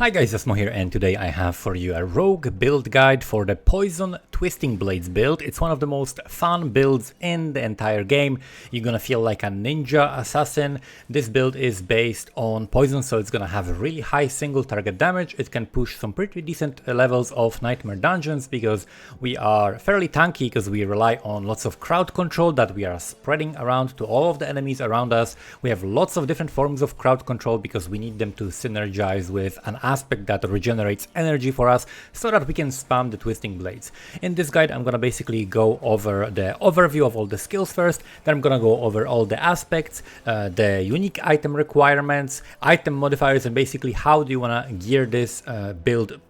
Hi guys, Asmo here, and today I have for you a rogue build guide for the Poison Twisting Blades build. It's one of the most fun builds in the entire game. You're gonna feel like a ninja assassin. This build is based on poison, so it's gonna have really high single target damage. It can push some pretty decent levels of Nightmare Dungeons because we are fairly tanky because we rely on lots of crowd control that we are spreading around to all of the enemies around us. We have lots of different forms of crowd control because we need them to synergize with an aspect that regenerates energy for us so that we can spam the twisting blades. In this guide I'm gonna basically go over the overview of all the skills first, then I'm gonna go over all the aspects, the unique item requirements, item modifiers, and basically how do you wanna gear this build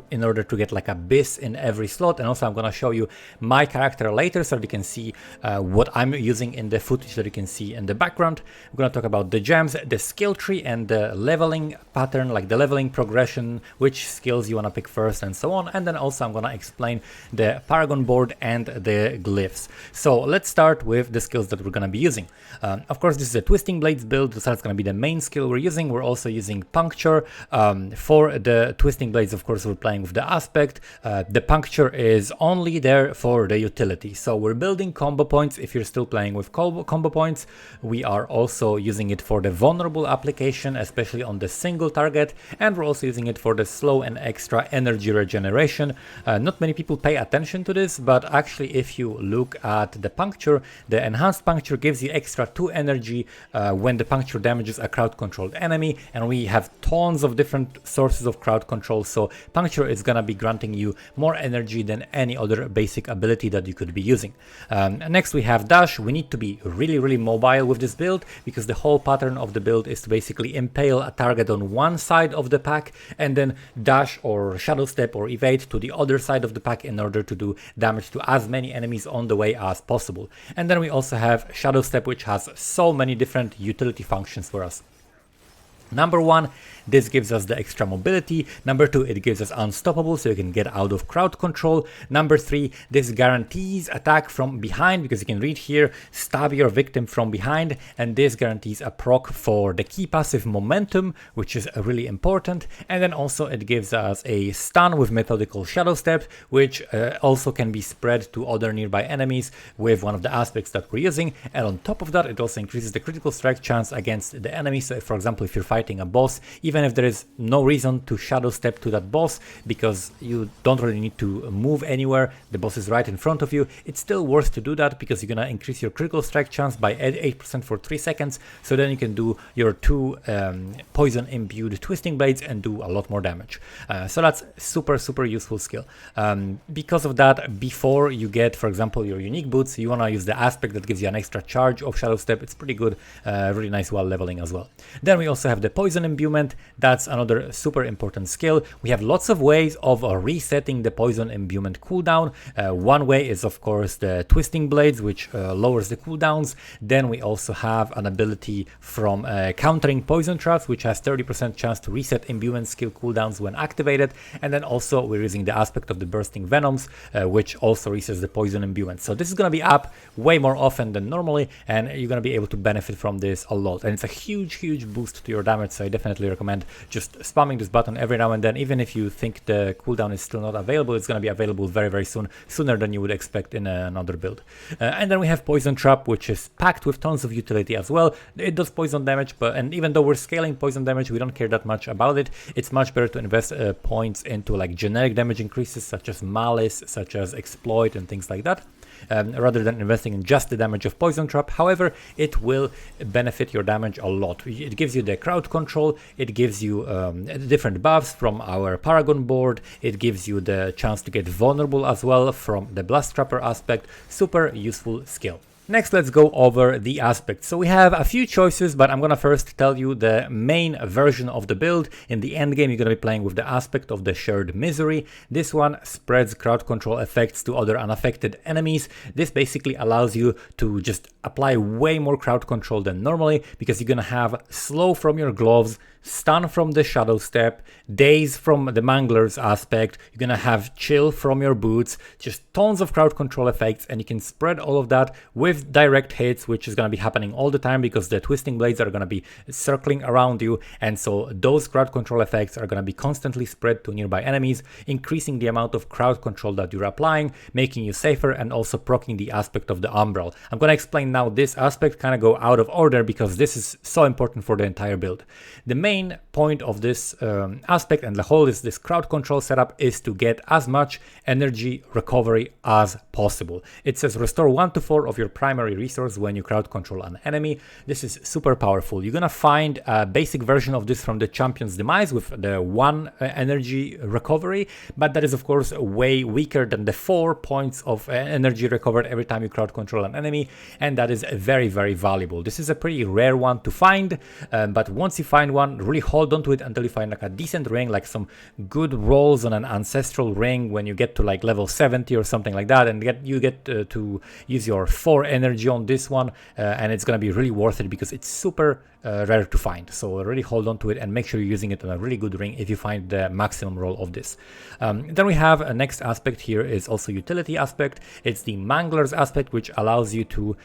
in order to get like a bis in every slot. And also I'm gonna show you my character later so that you can see what I'm using in the footage that you can see in the background. We're gonna talk about the gems, the skill tree, and the leveling pattern, like the leveling progression, which skills you wanna pick first, and so on. And then also I'm gonna explain the Paragon board and the glyphs. So let's start with the skills that we're gonna be using. Of course, this is a Twisting Blades build, so that's gonna be the main skill we're using. We're also using Puncture for the Twisting Blades. Of course, we're playing with the aspect. The puncture is only there for the utility. So we're building combo points. If you're still playing with combo points, we are also using it for the vulnerable application, especially on the single target. And we're also using it for the slow and extra energy regeneration. Not many people pay attention to this, but actually if you look at the puncture, the enhanced puncture gives you extra 2 energy when the puncture damages a crowd controlled enemy. And we have tons of different sources of crowd control. So puncture is gonna be granting you more energy than any other basic ability that you could be using. Next we have dash. We need to be really mobile with this build because the whole pattern of the build is to basically impale a target on one side of the pack and then dash or shadow step or evade to the other side of the pack in order to do damage to as many enemies on the way as possible. And then we also have shadow step, which has so many different utility functions for us. Number 1, this gives us the extra mobility. Number 2, it gives us unstoppable, so you can get out of crowd control. Number 3, this guarantees attack from behind, because you can read here, stab your victim from behind, and this guarantees a proc for the key passive momentum, which is really important. And then also it gives us a stun with methodical shadow step, which also can be spread to other nearby enemies with one of the aspects that we're using. And on top of that, it also increases the critical strike chance against the enemy. So for example, if you're fighting a boss, even if there is no reason to shadow step to that boss because you don't really need to move anywhere, the boss is right in front of you, it's still worth to do that because you're gonna increase your critical strike chance by 8% for 3 seconds. So then you can do your 2 poison imbued twisting blades and do a lot more damage. So that's super useful skill. Because of that, before you get, for example, your unique boots, you wanna use the aspect that gives you an extra charge of shadow step. It's pretty good, really nice while leveling as well. Then we also have the poison imbuement. That's another super important skill. We have lots of ways of resetting the poison imbuement cooldown. One way is of course the twisting blades, which lowers the cooldowns. Then we also have an ability from countering poison traps, which has 30% chance to reset imbuement skill cooldowns when activated. And then also we're using the aspect of the bursting venoms, which also resets the poison imbuement. So this is going to be up way more often than normally, and you're going to be able to benefit from this a lot. And it's a huge boost to your damage. So I definitely recommend just spamming this button every now and then. Even if you think the cooldown is still not available, it's going to be available very soon, sooner than you would expect in another build. And then we have Poison Trap, which is packed with tons of utility as well. It does poison damage, and even though we're scaling poison damage, we don't care that much about it. It's much better to invest points into like generic damage increases such as Malice, such as Exploit, and things like that. Rather than investing in just the damage of Poison Trap. However, it will benefit your damage a lot. It gives you the crowd control, it gives you different buffs from our Paragon board, it gives you the chance to get vulnerable as well from the Blast Trapper aspect. Super useful skill. Next, let's go over the aspects. So we have a few choices, but I'm gonna first tell you the main version of the build. In the end game, you're gonna be playing with the aspect of the Shared Misery. This one spreads crowd control effects to other unaffected enemies. This basically allows you to just apply way more crowd control than normally because you're gonna have slow from your gloves, stun from the shadow step, daze from the mangler's aspect, you're gonna have chill from your boots, just tons of crowd control effects, and you can spread all of that with with direct hits, which is going to be happening all the time because the twisting blades are going to be circling around you, and so those crowd control effects are going to be constantly spread to nearby enemies, increasing the amount of crowd control that you're applying, making you safer, and also proccing the aspect of the umbral. I'm going to explain now this aspect, kind of go out of order because this is so important for the entire build. The main point of this aspect and the whole is this crowd control setup is to get as much energy recovery as possible. It says restore 1 to 4 of your primary resource when you crowd control an enemy. This is super powerful. You're gonna find a basic version of this from the Champion's Demise with the 1 energy recovery, but that is of course way weaker than the 4 points of energy recovered every time you crowd control an enemy, and that is very, very valuable. This is a pretty rare one to find, but once you find one, really hold on to it until you find like a decent ring, like some good rolls on an ancestral ring when you get to like level 70 or something like that, and you get to use your 4 energy on this one, and it's gonna be really worth it because it's super rare to find. So really hold on to it and make sure you're using it on a really good ring if you find the maximum roll of this. Then we have a next aspect here is also utility aspect. It's the Mangler's aspect, which allows you to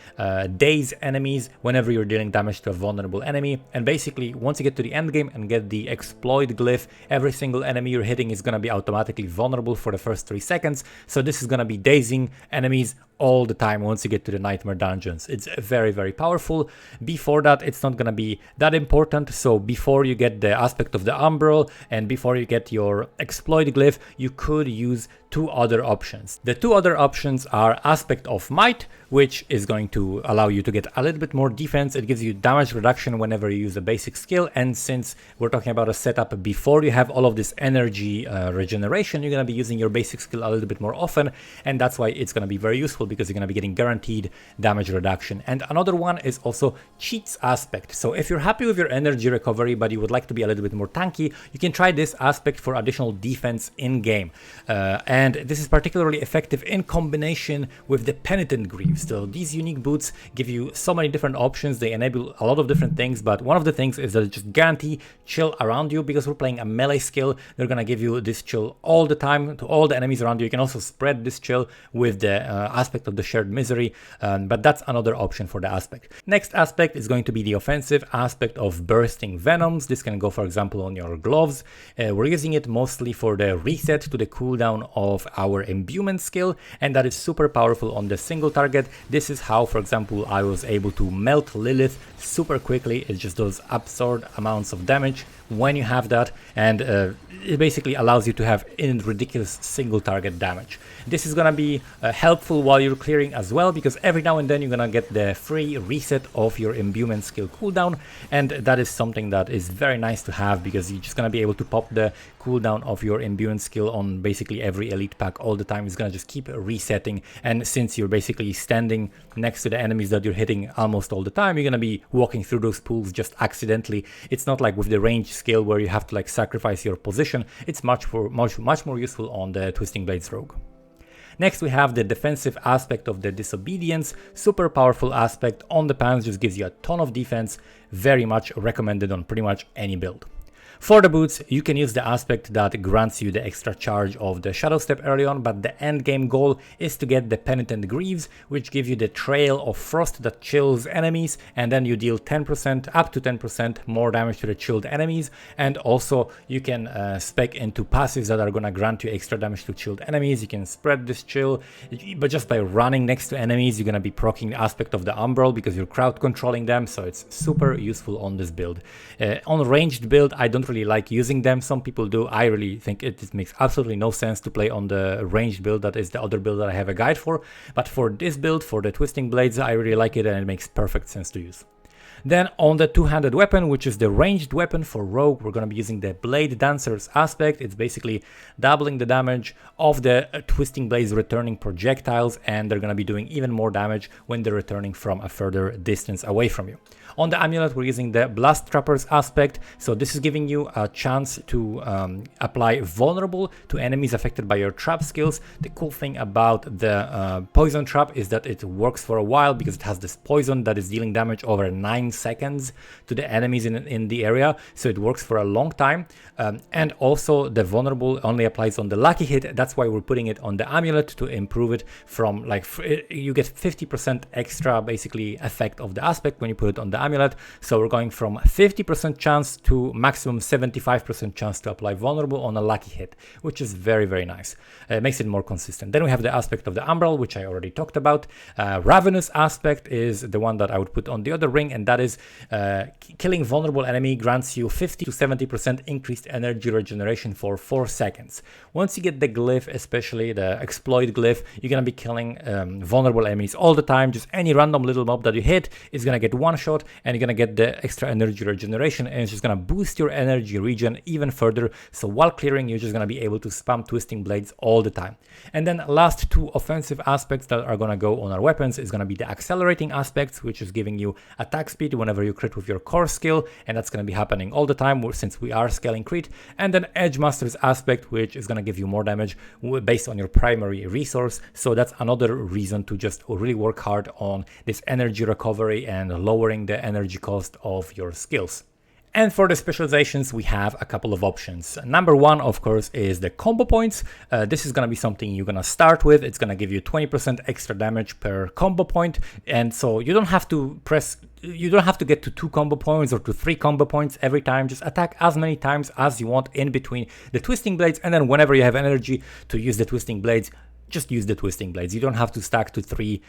daze enemies whenever you're dealing damage to a vulnerable enemy. And basically, once you get to the end game and get the exploit glyph, every single enemy you're hitting is going to be automatically vulnerable for the first 3 seconds. So this is going to be dazing enemies all the time once you get to the nightmare dungeons. It's very, very powerful. Before that, it's not going to be that important. So before you get the aspect of the umbral and before you get your exploit glyph, you could use 2 other options. The 2 other options are aspect of might, which is going to allow you to get a little bit more defense. It gives you damage reduction whenever you use a basic skill, and since we're talking about a setup before you have all of this energy regeneration, you're going to be using your basic skill a little bit more often, and that's why it's going to be very useful because you're going to be getting guaranteed damage reduction. And another one is also cheats aspect. So if you're happy with your energy recovery but you would like to be a little bit more tanky, you can try this aspect for additional defense in game, and this is particularly effective in combination with the Penitent Greaves. So these unique boots give you so many different options. They enable a lot of different things, but one of the things is that it just guarantee chill around you. Because we're playing a melee skill, they're gonna give you this chill all the time to all the enemies around you. You can also spread this chill with the aspect of the shared misery, but that's another option for the aspect. Next aspect is going to be the offensive aspect of bursting venoms. This can go, for example, on your gloves. We're using it mostly for the reset to the cooldown of our imbuement skill, and that is super powerful on the single target. This is how, for example, I was able to melt Lilith super quickly. It just does absurd amounts of damage when you have that, and it basically allows you to have ridiculous single target damage. This is gonna be helpful while you're clearing as well, because every now and then you're gonna get the free reset of your imbuement skill cooldown, and that is something that is very nice to have because you're just gonna be able to pop the cooldown of your imbuement skill on basically every elite pack all the time. It's gonna just keep resetting, and since you're basically standing next to the enemies that you're hitting almost all the time, you're gonna be walking through those pools just accidentally. It's not like with the range skill where you have to like sacrifice your position. It's much more useful on the Twisting Blades Rogue. Next we have the defensive aspect of the Disobedience, super powerful aspect on the pants, just gives you a ton of defense, very much recommended on pretty much any build. For the boots, you can use the aspect that grants you the extra charge of the Shadow Step early on, but the end game goal is to get the Penitent Greaves, which give you the Trail of Frost that chills enemies, and then you deal 10%, up to 10% more damage to the chilled enemies, and also you can spec into passives that are gonna grant you extra damage to chilled enemies. You can spread this chill, but just by running next to enemies, you're gonna be proccing the aspect of the Umbral because you're crowd controlling them, so it's super useful on this build. On a ranged build, I don't really like using them. Some people do. I really think it makes absolutely no sense to play on the ranged build. That is the other build that I have a guide for, but for this build, for the Twisting Blades, I really like it and it makes perfect sense to use. Then on the two-handed weapon, which is the ranged weapon for Rogue, we're going to be using the Blade Dancer's aspect. It's basically doubling the damage of the Twisting Blades returning projectiles, and they're going to be doing even more damage when they're returning from a further distance away from you. On the amulet, we're using the Blast Trappers aspect, so this is giving you a chance to apply vulnerable to enemies affected by your trap skills. The cool thing about the poison trap is that it works for a while because it has this poison that is dealing damage over 9 seconds to the enemies in the area, so it works for a long time. And also the vulnerable only applies on the lucky hit. That's why we're putting it on the amulet to improve it from like you get 50% extra basically effect of the aspect when you put it on the amulet. So we're going from 50% chance to maximum 75% chance to apply vulnerable on a lucky hit, which is very, very nice. It makes it more consistent. Then we have the aspect of the umbral, which I already talked about. Ravenous aspect is the one that I would put on the other ring, and that is killing vulnerable enemy grants you 50 to 70% increased energy regeneration for 4 seconds. Once you get the glyph, especially the exploit glyph, you're gonna be killing vulnerable enemies all the time. Just any random little mob that you hit is gonna get one shot, and you're gonna get the extra energy regeneration, and it's just gonna boost your energy regen even further. So while clearing, you're just gonna be able to spam twisting blades all the time. And then last 2 offensive aspects that are gonna go on our weapons is gonna be the accelerating aspects, which is giving you attack speed whenever you crit with your core skill, and that's gonna be happening all the time since we are scaling crit. And then Edge Master's aspect, which is gonna give you more damage based on your primary resource. So that's another reason to just really work hard on this energy recovery and lowering the energy cost of your skills. And for the specializations, we have a couple of options. Number one, of course, is the combo points. This is going to be something you're going to start with. It's going to give you 20% extra damage per combo point. And so you don't have to get to 2 combo points or to 3 combo points every time. Just attack as many times as you want in between the twisting blades. And then whenever you have energy to use the twisting blades, just use the twisting blades. You don't have to stack to 3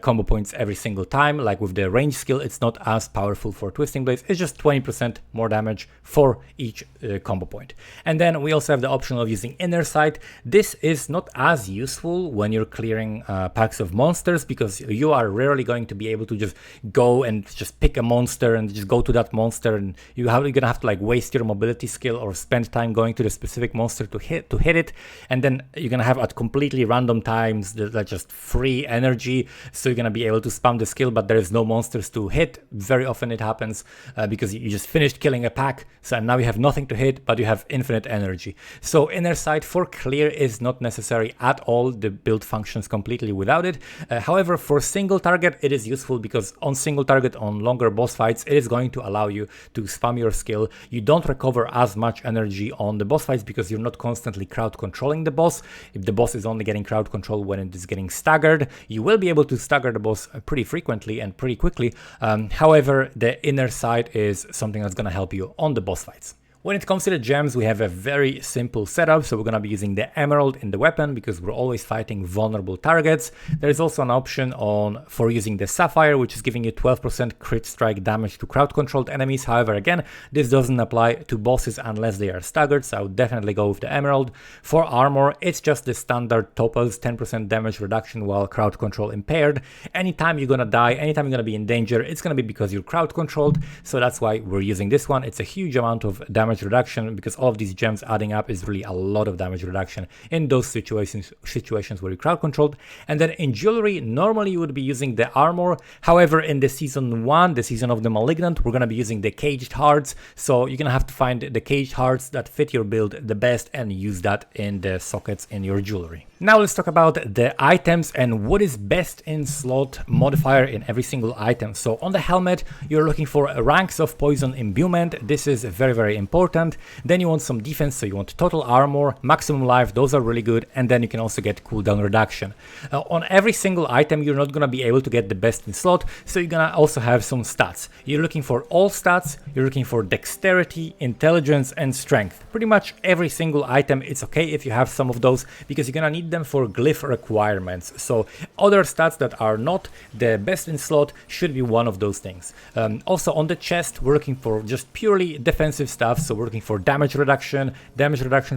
combo points every single time. Like with the range skill, it's not as powerful for twisting blades. It's just 20% more damage for each combo point. And then we also have the option of using inner sight. This is not as useful when you're clearing packs of monsters, because you are rarely going to be able to just go and just pick a monster and just go to that monster, and you're gonna have to like waste your mobility skill or spend time going to the specific monster to hit it, and then you're gonna have at completely random times that just free energy, so you're gonna be able to spam the skill, but there's no monsters to hit. Very often it happens because you just finished killing a pack, so now you have nothing to hit, but you have infinite energy. So inner sight for clear is not necessary at all. The build functions completely without it. However, for single target, it is useful because on single target, on longer boss fights, it is going to allow you to spam your skill. You don't recover as much energy on the boss fights because you're not constantly crowd controlling the boss. If the boss is only getting crowd control when it is getting staggered, you will be able to stagger the boss pretty frequently and pretty quickly. However, the inner sight is something that's going to help you on the boss fights. When it comes to the gems, we have a very simple setup. So we're going to be using the emerald in the weapon because we're always fighting vulnerable targets. There's also an option for using the sapphire, which is giving you 12% crit strike damage to crowd controlled enemies. However, again, this doesn't apply to bosses unless they are staggered, so I would definitely go with the emerald. For armor, it's just the standard topaz, 10% damage reduction while crowd control impaired. Anytime you're going to die, anytime you're going to be in danger, it's going to be because you're crowd controlled. So that's why we're using this one. It's a huge amount of damage reduction because all of these gems adding up is really a lot of damage reduction in those situations where you're crowd controlled. And then in jewelry, normally you would be using the armor. However, in the season 1, the season of the malignant, we're going to be using the caged hearts. So you're going to have to find the caged hearts that fit your build the best and use that in the sockets in your jewelry. Now let's talk about the items and what is best in slot modifier in every single item. So on the helmet, you're looking for ranks of poison imbuement. This is very, very important. Then you want some defense, so you want total armor, maximum life, those are really good. And then you can also get cooldown reduction. On every single item, you're not going to be able to get the best in slot, so you're going to also have some stats. You're looking for all stats, you're looking for dexterity, intelligence, and strength. Pretty much every single item, it's okay if you have some of those because you're going to need them for glyph requirements. So other stats that are not the best in slot should be one of those things. Also on the chest, we're looking for just purely defensive stuff. So we're looking for damage reduction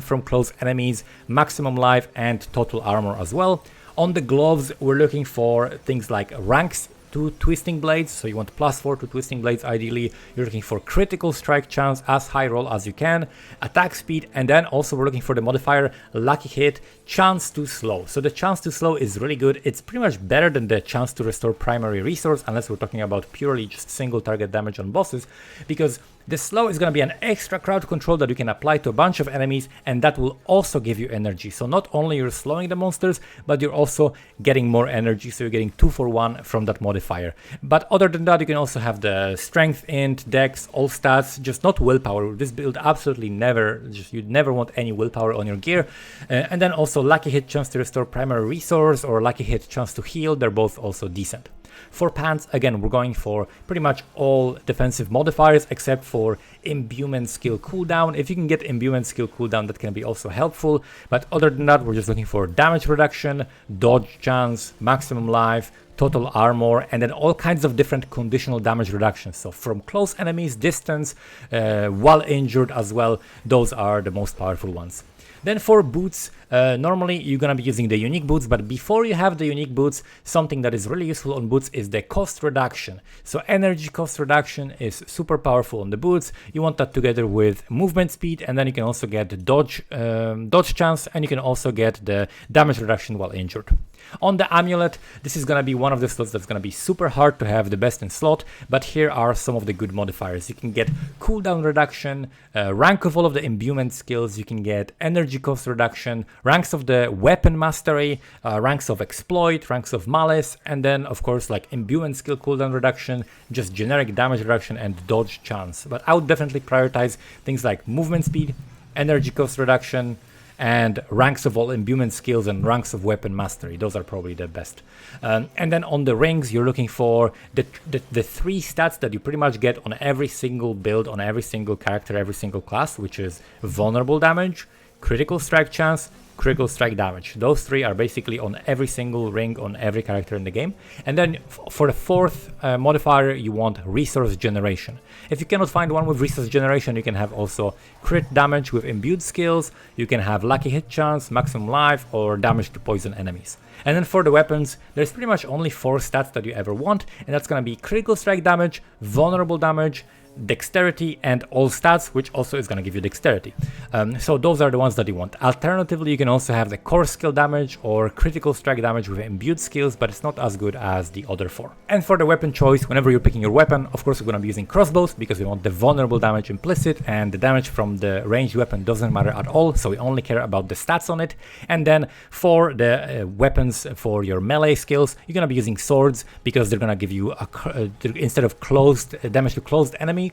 from close enemies, maximum life, and total armor as well. On the gloves, we're looking for things like ranks to Twisting Blades, so you want +4 to Twisting Blades ideally. You're looking for critical strike chance, as high roll as you can, attack speed, and then also we're looking for the modifier lucky hit, chance to slow. So the chance to slow is really good. It's pretty much better than the chance to restore primary resource, unless we're talking about purely just single target damage on bosses, because the slow is going to be an extra crowd control that you can apply to a bunch of enemies, and that will also give you energy. So not only you're slowing the monsters, but you're also getting more energy, so you're getting 2 for 1 from that modifier. But other than that, you can also have the strength, int, dex, all stats, just not willpower. This build absolutely never, you'd never want any willpower on your gear. And then also lucky hit, chance to restore primary resource, or lucky hit, chance to heal. They're both also decent. For pants, again, we're going for pretty much all defensive modifiers except for imbuement skill cooldown. If you can get imbuement skill cooldown, that can be also helpful. But other than that, we're just looking for damage reduction, dodge chance, maximum life, total armor, and then all kinds of different conditional damage reductions. So from close enemies, distance, while injured as well, those are the most powerful ones. Then for boots, normally you're gonna be using the unique boots, but before you have the unique boots, something that is really useful on boots is the cost reduction. So energy cost reduction is super powerful on the boots. You want that together with movement speed, and then you can also get the dodge chance, and you can also get the damage reduction while injured. On the amulet, this is gonna be one of the slots that's gonna be super hard to have the best in slot, but here are some of the good modifiers. You can get cooldown reduction, rank of all of the imbuement skills, you can get energy cost reduction, ranks of the weapon mastery, ranks of exploit, ranks of malice, and then of course like imbuement skill cooldown reduction, just generic damage reduction, and dodge chance. But I would definitely prioritize things like movement speed, energy cost reduction, and ranks of all imbuement skills and ranks of weapon mastery. Those are probably the best. And then on the rings, you're looking for the 3 stats that you pretty much get on every single build, on every single character, every single class, which is vulnerable damage, critical strike chance, critical strike damage. Those 3 are basically on every single ring on every character in the game. And then for the 4th modifier, you want resource generation. If you cannot find one with resource generation, you can have also crit damage with imbued skills, you can have lucky hit chance, maximum life, or damage to poison enemies. And then for the weapons, there's pretty much only 4 stats that you ever want, and that's gonna be critical strike damage, vulnerable damage, dexterity, and all stats, which also is going to give you dexterity. So those are the ones that you want. Alternatively, you can also have the core skill damage or critical strike damage with imbued skills, but it's not as good as the other 4. And for the weapon choice, whenever you're picking your weapon, of course we're going to be using crossbows because we want the vulnerable damage implicit, and the damage from the ranged weapon doesn't matter at all, so we only care about the stats on it. And then for the weapons for your melee skills, you're going to be using swords because they're going to give you instead of closed damage to close enemies,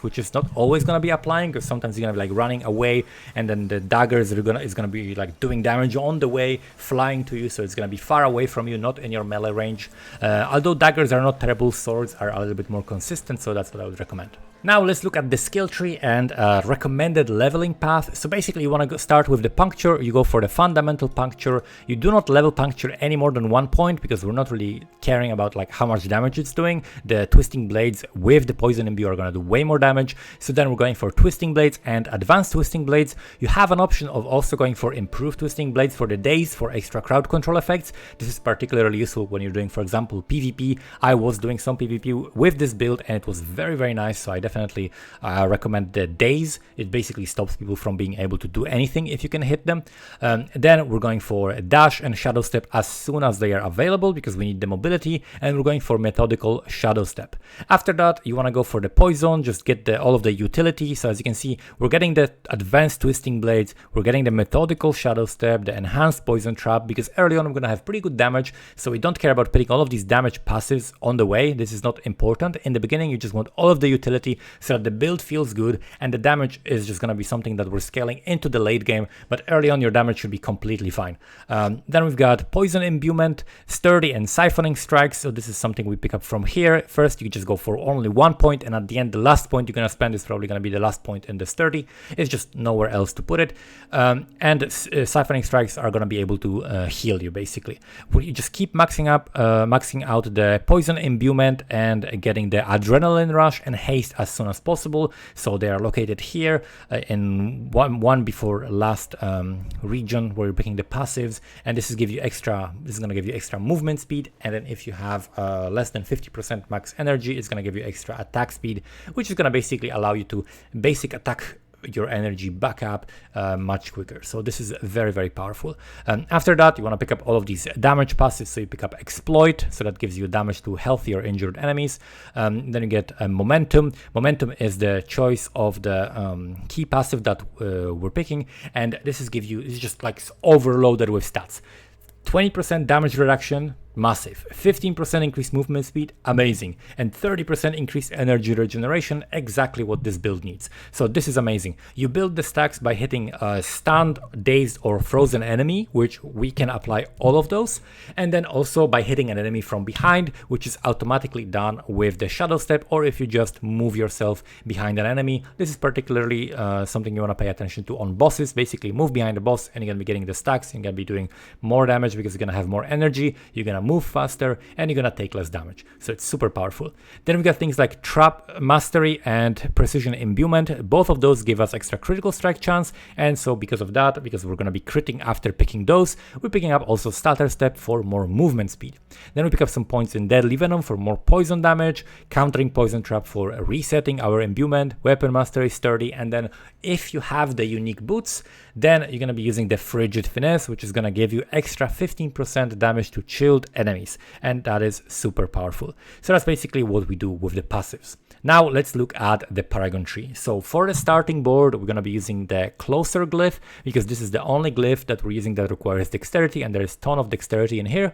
which is not always going to be applying, because sometimes you're going to be like running away, and then the daggers is going to be like doing damage on the way, flying to you, so it's going to be far away from you, not in your melee range. Although daggers are not terrible, swords are a little bit more consistent, so that's what I would recommend. Now let's look at the skill tree and recommended leveling path. So basically you want to start with the puncture, you go for the fundamental puncture. You do not level puncture any more than 1 point because we're not really caring about like how much damage it's doing. The twisting blades with the poison imbue are going to do way more damage. So then we're going for twisting blades and advanced twisting blades. You have an option of also going for improved twisting blades for the days for extra crowd control effects. This is particularly useful when you're doing, for example, PvP. I was doing some PvP with this build and it was very, very nice. So I definitely recommend the days. It basically stops people from being able to do anything if you can hit them. Then we're going for dash and shadow step as soon as they are available because we need the mobility, and we're going for methodical shadow step. After that, you want to go for the poison, just get all of the utility. So as you can see, we're getting the advanced twisting blades, we're getting the methodical shadow step, the enhanced poison trap, because early on I'm going to have pretty good damage, so we don't care about putting all of these damage passives on the way. This is not important. In the beginning, you just want all of the utility so that the build feels good, and the damage is just going to be something that we're scaling into the late game, but early on your damage should be completely fine. Then we've got poison imbuement, sturdy, and siphoning strikes. So this is something we pick up from here. First you just go for only 1 point, and at the end the last point you're going to spend is probably going to be the last point in the sturdy. It's just nowhere else to put it. And siphoning strikes are going to be able to heal you basically. You just keep maxing out the poison imbuement and getting the adrenaline rush and haste as soon as possible. So they are located here in one before last region where you're picking the passives, and this is going to give you extra movement speed. And then if you have less than 50% max energy, it's going to give you extra attack speed, which is going to basically allow you to basic attack your energy back up much quicker. So this is very, very powerful. After that, you want to pick up all of these damage passives. So you pick up Exploit, so that gives you damage to healthy or injured enemies. Then you get Momentum. Momentum is the choice of the key passive that we're picking, and this is just like overloaded with stats. 20% damage reduction, massive. 15% increased movement speed, amazing. And 30% increased energy regeneration, exactly what this build needs. So this is amazing. You build the stacks by hitting a stunned, dazed, or frozen enemy, which we can apply all of those. And then also by hitting an enemy from behind, which is automatically done with the shadow step, or if you just move yourself behind an enemy. This is particularly something you want to pay attention to on bosses. Basically move behind the boss and you're going to be getting the stacks. You're going to be doing more damage because you're going to have more energy. You're going to move faster and you're gonna take less damage. So it's super powerful. Then we got things like Trap Mastery and Precision Imbuement. Both of those give us extra critical strike chance, and so because of that, because we're gonna be critting after picking those, we're picking up also Stutter Step for more movement speed. Then we pick up some points in Deadly Venom for more poison damage, Countering Poison Trap for resetting our imbuement, Weapon Mastery, Sturdy, and then if you have the unique boots, then you're going to be using the Frigid Finesse, which is going to give you extra 15% damage to chilled enemies, and that is super powerful. So that's basically what we do with the passives. Now let's look at the Paragon tree. So for the starting board, we're going to be using the Closer glyph, because this is the only glyph that we're using that requires dexterity, and there is a ton of dexterity in here.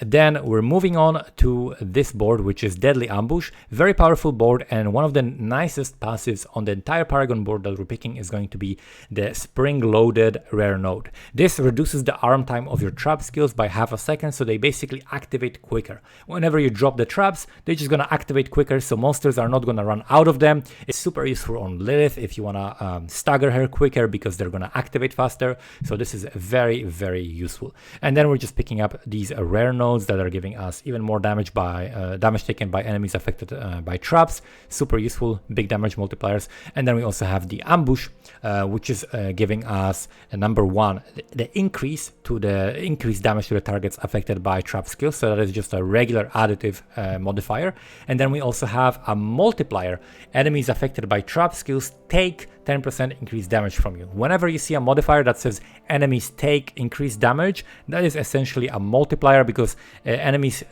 Then we're moving on to this board, which is Deadly Ambush. Very powerful board, and one of the nicest passives on the entire Paragon board that we're picking is going to be the Spring-Loaded Rare Node. This reduces the arm time of your trap skills by half a second, so they basically activate quicker. Whenever you drop the traps, they're just going to activate quicker, so monsters are not going to run out of them. It's super useful on Lilith if you want to stagger her quicker, because they're going to activate faster. So this is very, very useful. And then we're just picking up these rare nodes that are giving us even more damage by damage taken by enemies affected by traps. Super useful, big damage multipliers. And then we also have the Ambush, which is giving us number one, the increased damage to the targets affected by trap skills. So that is just a regular additive modifier. And then we also have a multiplier. Enemies affected by trap skills take 10% increased damage from you. Whenever you see a modifier that says enemies take increased damage, that is essentially a multiplier, because enemies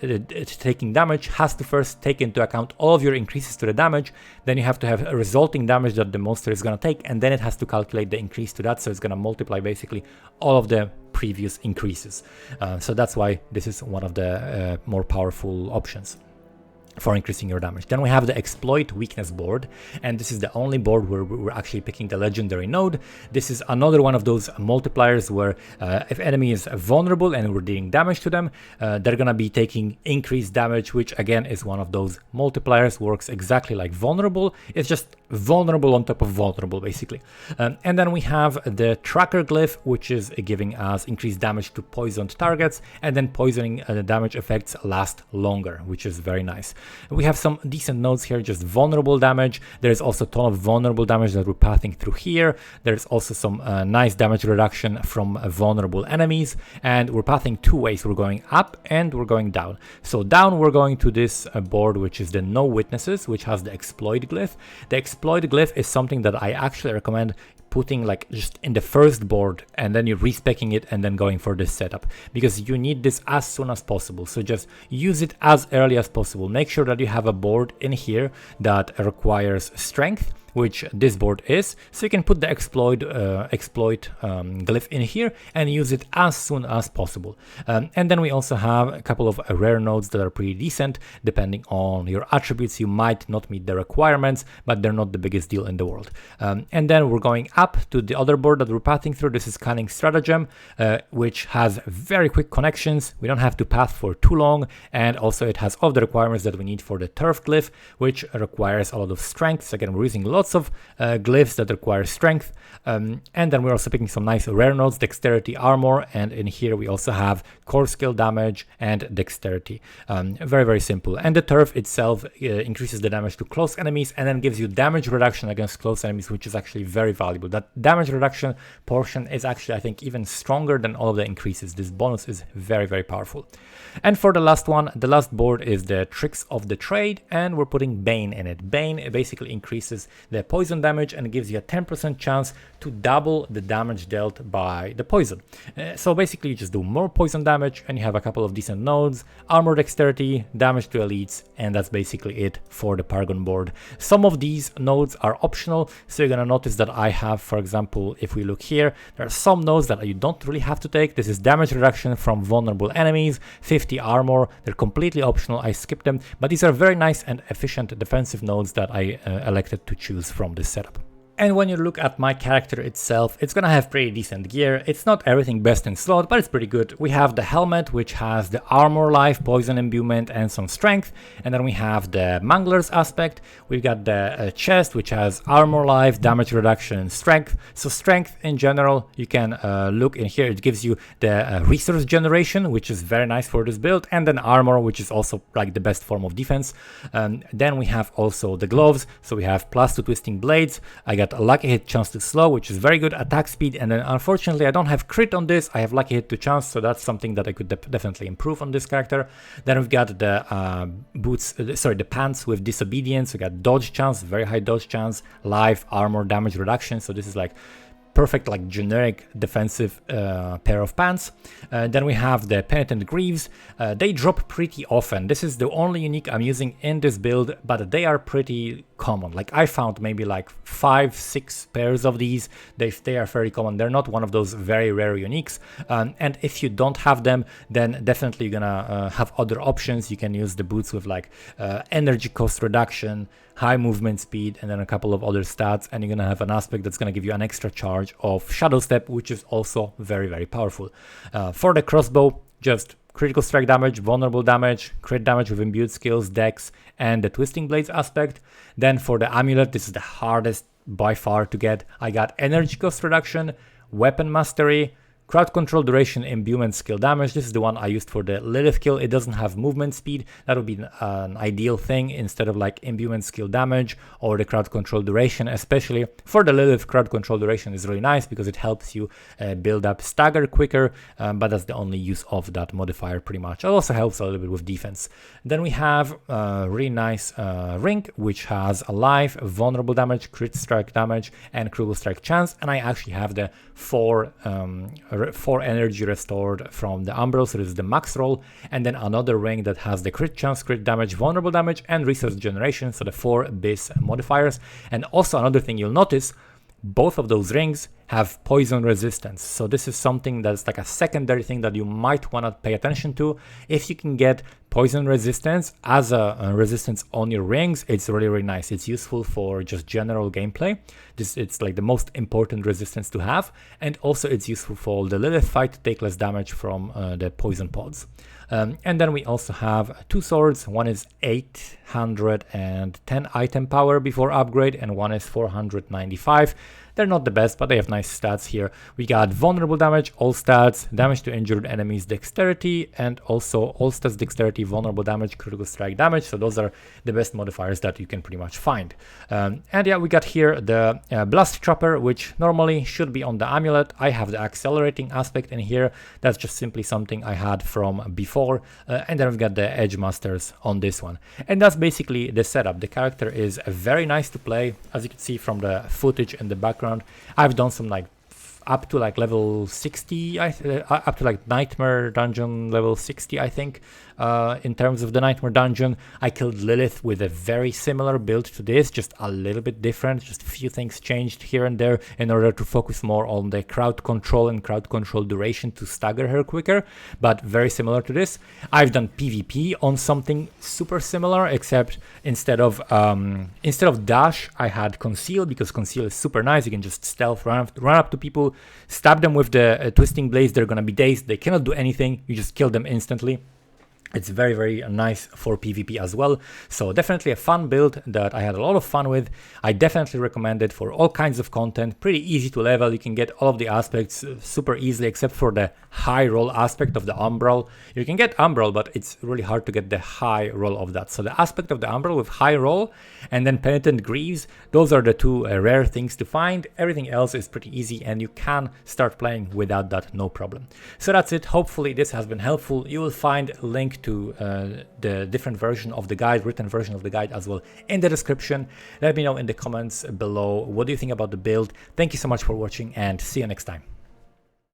taking damage has to first take into account all of your increases to the damage. Then you have to have a resulting damage that the monster is going to take, and then it has to calculate the increase to that. So it's going to multiply basically all of the previous increases. So that's why this is one of the more powerful options for increasing your damage. Then we have the Exploit Weakness board, and this is the only board where we're actually picking the legendary node. This is another one of those multipliers where if enemy is vulnerable and we're dealing damage to them, they're gonna be taking increased damage, which again is one of those multipliers. Works exactly like vulnerable. It's just vulnerable on top of vulnerable, basically. And then we have the Tracker glyph, which is giving us increased damage to poisoned targets, and then poisoning damage effects last longer, which is very nice. We have some decent nodes here, just vulnerable damage. There's also a ton of vulnerable damage that we're passing through here. There's also some nice damage reduction from vulnerable enemies, and we're passing two ways. We're going up and we're going down. So down, we're going to this board, which is the No Witnesses, which has the Exploit glyph. The Exploit glyph is something that I actually recommend putting like just in the first board, and then you're respecking it and then going for this setup, because you need this as soon as possible. So just use it as early as possible. Make sure that you have a board in here that requires strength, which this board is, so you can put the exploit glyph in here and use it as soon as possible. And then we also have a couple of rare nodes that are pretty decent. Depending on your attributes, you might not meet the requirements, but they're not the biggest deal in the world. And then we're going up to the other board that we're passing through. This is Cunning Stratagem, which has very quick connections. We don't have to path for too long, and also it has all the requirements that we need for the Turf glyph, which requires a lot of strength. So again, we're using lots lots of glyphs that require strength. And then we're also picking some nice rare nodes, dexterity, armor, and in here we also have core skill damage and dexterity. Very, very simple. And the turf itself increases the damage to close enemies and then gives you damage reduction against close enemies, which is actually very valuable. That damage reduction portion is actually, I think, even stronger than all of the increases. This bonus is very, very powerful. And for the last one, the last board is the Tricks of the Trade, and we're putting Bane in it. Bane basically increases the poison damage and gives you a 10% chance to double the damage dealt by the poison. So basically you just do more poison damage and you have a couple of decent nodes, armor, dexterity, damage to elites, and that's basically it for the Paragon board. Some of these nodes are optional, so you're gonna notice that I have, for example, if we look here, there are some nodes that you don't really have to take. This is damage reduction from vulnerable enemies, 50 armor, they're completely optional, I skipped them, but these are very nice and efficient defensive nodes that I elected to choose from this setup. And when you look at my character itself, it's gonna have pretty decent gear. It's not everything best in slot, but it's pretty good. We have the helmet, which has the armor life, poison imbuement, and some strength. And then we have the mangler's aspect. We've got the chest, which has armor life, damage reduction, and strength. So strength in general, you can look in here. It gives you the resource generation, which is very nice for this build. And then armor, which is also like the best form of defense. Then we have also the gloves. So we have +2 twisting blades. I got a lucky hit chance to slow, which is very good, attack speed, and then unfortunately I don't have crit on this. I have lucky hit to chance, so that's something that I could definitely improve on this character. Then we've got the the pants with disobedience. We got dodge chance, very high dodge chance, life, armor, damage reduction, so this is like perfect, like generic defensive pair of pants. Then we have the Penitent Greaves. They drop pretty often. This is the only unique I'm using in this build, but they are pretty common. Like I found maybe like 5-6 pairs of these. They are very common. They're not one of those very rare uniques. And if you don't have them, then definitely you're gonna have other options. You can use the boots with like energy cost reduction, high movement speed, and then a couple of other stats, and you're gonna have an aspect that's gonna give you an extra charge of Shadow Step, which is also very, very powerful. For the crossbow, just critical strike damage, vulnerable damage, crit damage with imbued skills, dex, and the twisting blades aspect. Then for the amulet, this is the hardest by far to get. I got energy cost reduction, weapon mastery, crowd control duration, imbuement skill damage. This is the one I used for the Lilith kill. It doesn't have movement speed. That would be an ideal thing instead of like imbuement skill damage or the crowd control duration. Especially for the Lilith, crowd control duration is really nice because it helps you build up stagger quicker, but that's the only use of that modifier pretty much. It also helps a little bit with defense. Then we have a really nice ring, which has a life, vulnerable damage, crit strike damage, and critical strike chance. And I actually have the 4 energy restored from the Umbral, so this is the max roll, and then another ring that has the crit chance, crit damage, vulnerable damage, and resource generation, so the 4 base modifiers. And also another thing you'll notice, both of those rings have poison resistance, so this is something that's like a secondary thing that you might want to pay attention to. If you can get poison resistance as a resistance on your rings, it's really, really nice. It's useful for just general gameplay. It's like the most important resistance to have, and also it's useful for the Lilith fight to take less damage from the poison pods. And then we also have 2 swords. One is 810 item power before upgrade, and one is 495. They're not the best, but they have nice stats here. We got vulnerable damage, all stats, damage to injured enemies, dexterity, and also all stats, dexterity, vulnerable damage, critical strike damage. So those are the best modifiers that you can pretty much find. And yeah, we got here the Blast Trapper, which normally should be on the amulet. I have the accelerating aspect in here. That's just simply something I had from before. And then we've got the Edge Masters on this one. And that's basically the setup. The character is very nice to play. As you can see from the footage in the background, I've done some like up to like level 60, up to like Nightmare Dungeon level 60, I think. In terms of the Nightmare Dungeon, I killed Lilith with a very similar build to this, just a little bit different, just a few things changed here and there in order to focus more on the crowd control and crowd control duration to stagger her quicker, but very similar to this. I've done PvP on something super similar, except instead of dash, I had conceal, because conceal is super nice. You can just stealth, run up to people, stab them with the twisting blades. They're gonna be dazed, they cannot do anything, you just kill them instantly. It's very, very nice for PvP as well. So definitely a fun build that I had a lot of fun with. I definitely recommend it for all kinds of content. Pretty easy to level. You can get all of the aspects super easily, except for the high roll aspect of the Umbral. You can get Umbral, but it's really hard to get the high roll of that. So the aspect of the Umbral with high roll and then Penitent Greaves, those are the two rare things to find. Everything else is pretty easy and you can start playing without that, no problem. So that's it. Hopefully this has been helpful. You will find a link to the different version of the guide, written version of the guide as well in the description. Let me know in the comments below what do you think about the build. Thank you so much for watching and see you next time.